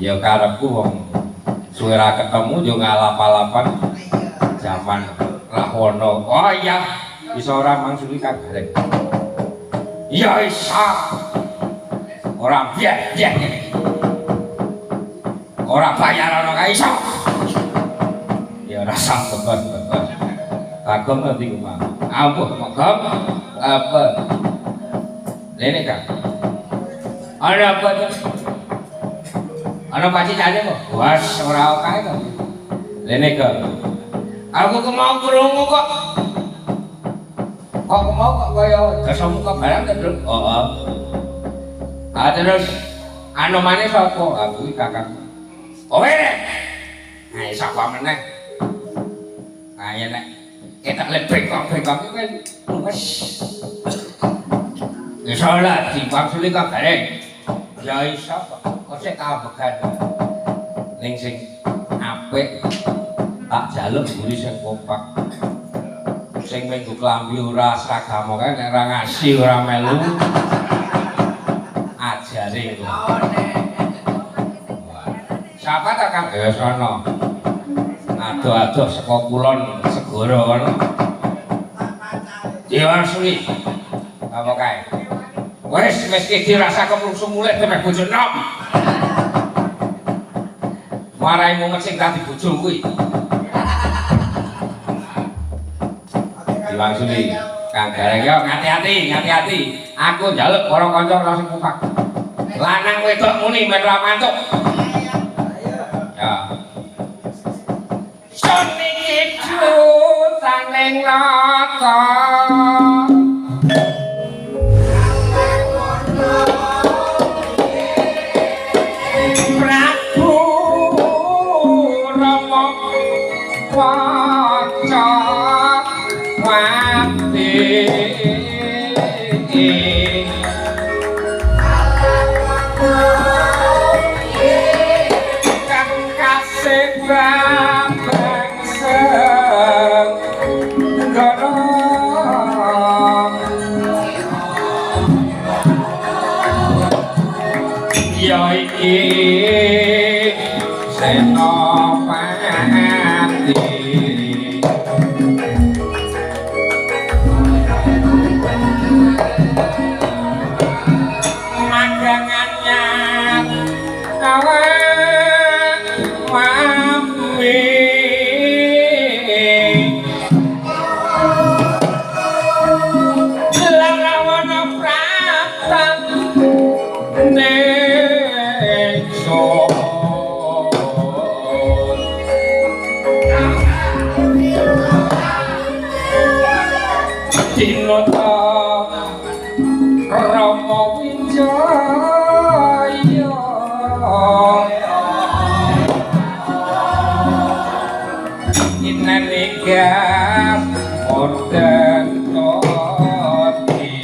Ya karepku wong suwe ra ketemu yo ngalap-alapan zaman Rahwana. Oh iya, iso ora mangsuli kagareng. Ya iso. Ora biyen ngene. Ora bayar ana kae iso. Ya ora sambet. Kagem nanti ku Mang. Ampun, Magam. Apa? Lene Kang. Ada apa tuh? Ana pasti jane kok. Was ora kae to. Lene Kang. Aku kemau krungu kok. Kok mau kok kaya kesamu kok barang to, Bro? Heeh. Ah terus anu maneh sapa? Aku iki Kakang. Oh nek. Nah, sapa meneh? Kaya nek ketak lebih kok iki kan wis. Wis ora dipangsuli kok bareng. Ya iso kok. Kok sik kabegan. Ning sing apik tak jaluk mburi sing kompak. sing minggu klambi ora seragam kae nek ora ngasih ora melu ajare kok. Siapa ta Kang? Ya sono. Adoh-adoh saka kulon segara kono. Diwasuli. Apa kae? Wis dirasa keprungsung mulih temen bojo nom. Marai mumet sing dadi bojo kuwi. Diwasuli. Kang Gareng yo ngati-ati. Aku njaluk para kanca karo sing kompak. Lanang wedok muni men ra mantuk. Ya. Soni itu tangeng nata. Prabu Rama Waca Wati. Senopati magangannya awak mami larawana pratan Dinata Rama Wijaya Inanigas Orden Toti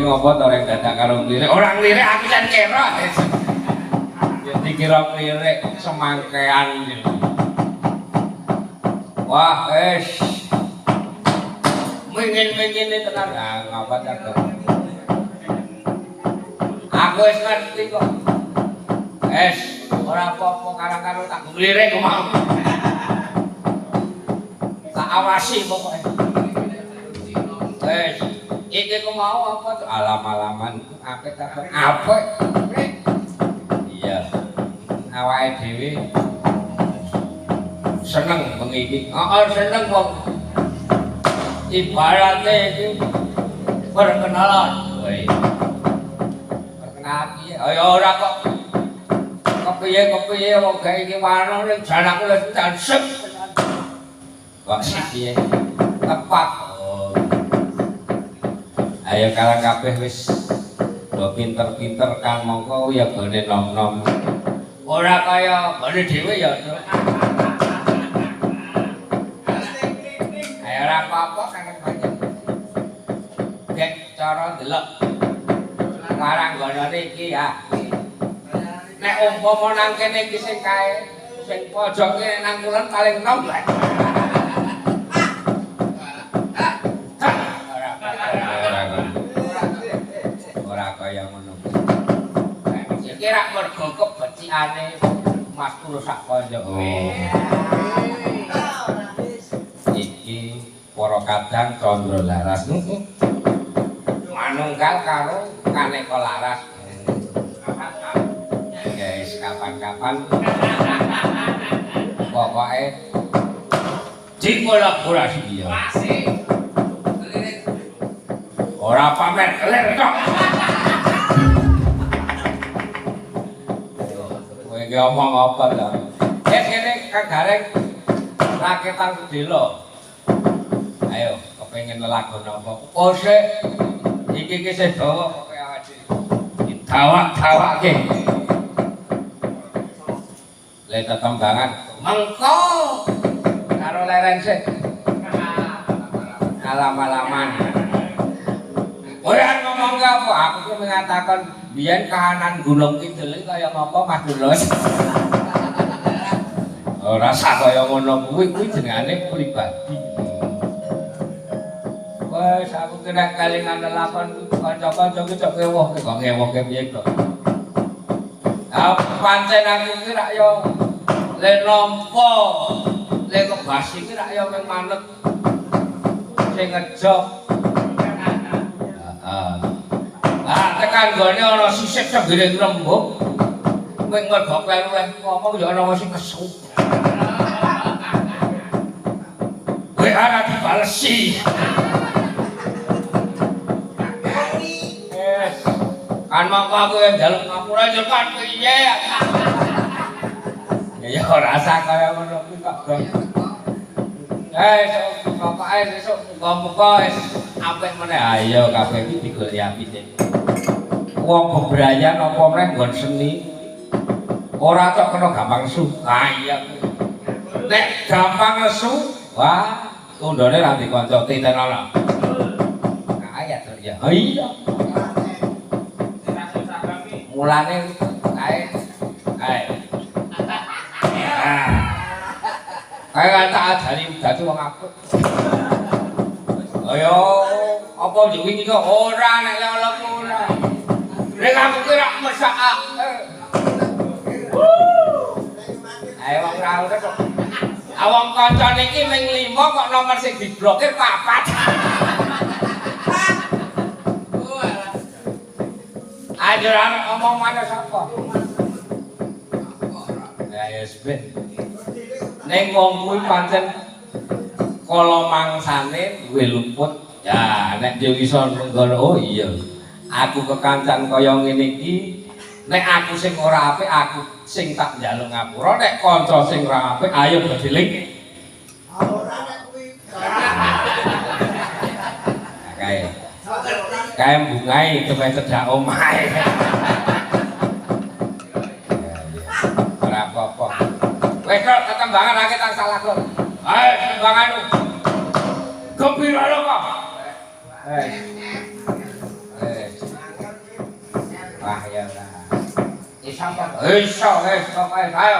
apa to rek dadak karo lirik orang lirik aku jan kira ya dikira lirik semangkean wah mingin tenan ngapa cakep aku wis ngerti kok ora apa-apa karo tak lirik mau tak awasi pokoke iki ku mau apa alam-alaman apik iya awake dhewe seneng bengi iki seneng wong ibarate iki perkenalan perkenalan piye ayo ora kok kepiye wong gawe iki warna ning janaku wis tansep kok piye tepat. Ayo kalang kabeh wis do pinter-pinter kang mongko ya gone nom-nom. Ora kaya gone dhewe ya. Ayo ora apa-apa kang panjen. Gek cara ndelok. Larang gonane iki ya. Nek umpama nang kene iki sing kae sing pojoke nang kulon paling nom lah. Kaya ngono. Kira mergo kebeciane Mas Pur sak kanca. Iki para kadang Candra Laras. Manunggal karo Kaneka Laras. Guys, kapan-kapan pokoke dikolaborasi ya. Ora pamer kelir tok. Kowe iki omong apa ta? Kene Kang Gareng raketan sedelo. Ayo, kepengin lelagon apa? Oh sik. Iki sing dawa kok awake dhewe. Dawak-dawake. Le tetembangan mengko karo leren sik. Alam-alaman. Ora ngomong apa? Aku ki mengatakan biyen kahanan Gunung Kidul kaya ngapa Mas Dulus. Ora sak kaya ngono kuwi jenengane pribadi. Wes aku kena kalingan lelapan kanca-kanca ki cok ngewohke piye kok. Ah pancen aku ki rak yo le nampa le kebasi ki rak yo mung manut sing ngejok. Ah tekan gone ana sisip senggere rembug. Kowe mergo kleru ngomong ya ana sing kesu. Kowe ora dibalesi. Kan mongko aku yang njaluk ngapura yo kan piye. Ya ora sak kaya ngono kuwi kok, Gong. Pokoke sesuk muga-muga wis apik meneh. Ayo kabeh iki digoleki apike. Wong bebrayan apa meneh nggon seni. Ora tok kena gampang nesu. Ah iya. Nek gampang nesu, wah, tundone ra dikanca titen ana. Nah, ya to ya. Iya. Mulane kae. Kae tak ajari dadi wong apik. Ayo, apa wingi kok ora nek lelok ora. Nek aku ki rak mesak. Ayo wong ra ora kok. Awang kancane iki ming 5 kok nomor sing diblokir 4. Ayo ngomong mana sapa? Ya yes ben. Ning wong kuwi pancen kala mangsane duwe luput. Ya nek dhewe iso ngono oh iya. Aku kekancan kaya ngene iki nek aku sing ora apik aku sing tak njaluk ngapura nek kanca sing ora apik ayo bediling. Ora nek kuwi. Kae bungae kepen cedak omahe. Ora apa-apa. Wes kok tetembangan akeh tak salah kok. Ayo tembanganmu. Gembira lho kok. Wah ya lah. Iso kok. Iso, ayo.